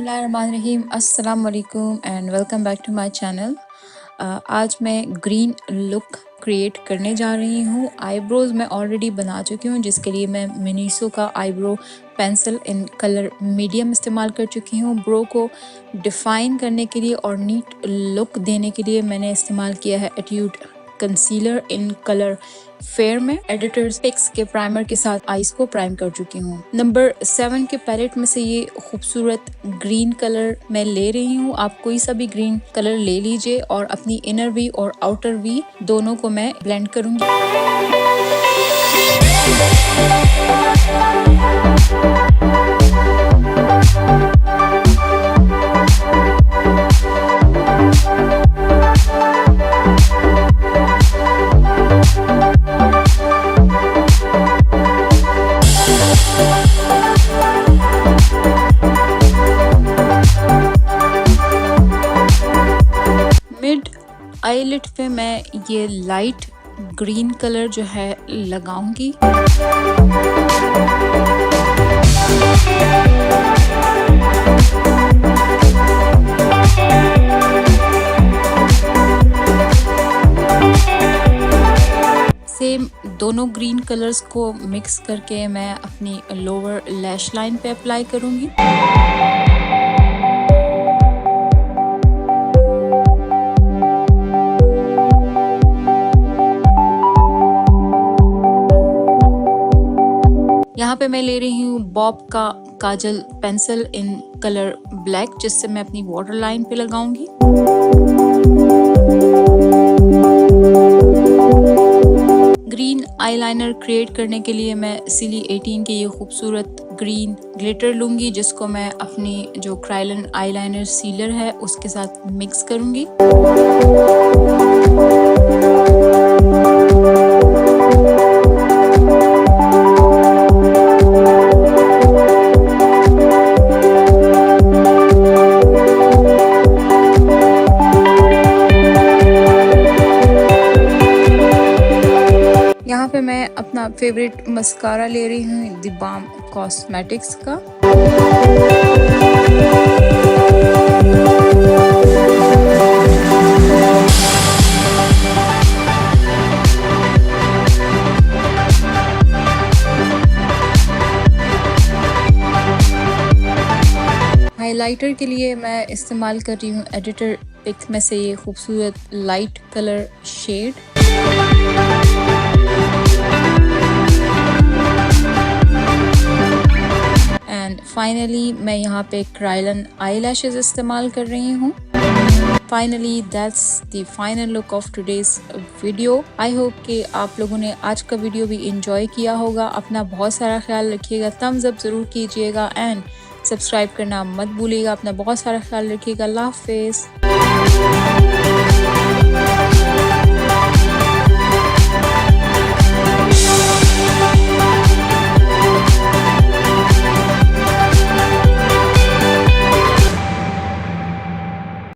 बिस्मिल्लाहिर्रहमानिर्रहीम, अस्सलाम वालेकुम and welcome back to my channel. आज मैं ग्रीन लुक क्रिएट करने जा रही हूँ। आईब्रोज मैं ऑलरेडी बना चुकी हूँ, जिसके लिए मैं मिनीसो का eyebrow pencil in colour medium इस्तेमाल कर चुकी हूँ। ब्रो को डिफ़ाइन करने के लिए और नीट लुक देने के लिए मैंने इस्तेमाल किया है attitude concealer in colour fair में। एडिटर्स पिक्स के प्राइमर के साथ आईज को प्राइम कर चुकी हूँ। नंबर 7 के पैलेट में से ये खूबसूरत ग्रीन कलर मैं ले रही हूँ। आप कोई सा भी ग्रीन कलर ले लीजिए और अपनी इनर वी और आउटर वी दोनों को मैं ब्लेंड करूंगी। मिड आईलिड पे मैं ये लाइट ग्रीन कलर जो है लगाऊंगी। सेम दोनों ग्रीन कलर्स को मिक्स करके मैं अपनी लोअर लैश लाइन पे अप्लाई करूंगी। यहाँ पे मैं ले रही हूँ बॉब का काजल पेंसिल इन कलर ब्लैक, जिससे मैं अपनी वाटर लाइन पे लगाऊंगी। ग्रीन आईलाइनर क्रिएट करने के लिए मैं सिली 18 के ये खूबसूरत ग्रीन ग्लिटर लूंगी, जिसको मैं अपनी जो क्रायोलन आईलाइनर सीलर है उसके साथ मिक्स करूंगी। यहाँ पे मैं अपना फेवरेट मस्कारा ले रही हूँ द बाम कॉस्मेटिक्स का। हाइलाइटर के लिए मैं इस्तेमाल कर रही हूँ एडिटर पिक में से ये खूबसूरत light colour shade. And finally मैं यहाँ पे क्रायोलन आईलैशेस इस्तेमाल कर रही हूँ। Finally that's the final look of today's video. I hope कि आप लोगों ने आज का वीडियो भी इंजॉय किया होगा। अपना बहुत सारा ख्याल रखिएगा, थम्स अप ज़रूर कीजिएगा एंड सब्सक्राइब करना मत भूलिएगा। अपना बहुत सारा ख्याल रखिएगा। अल्लाह हाफिज़।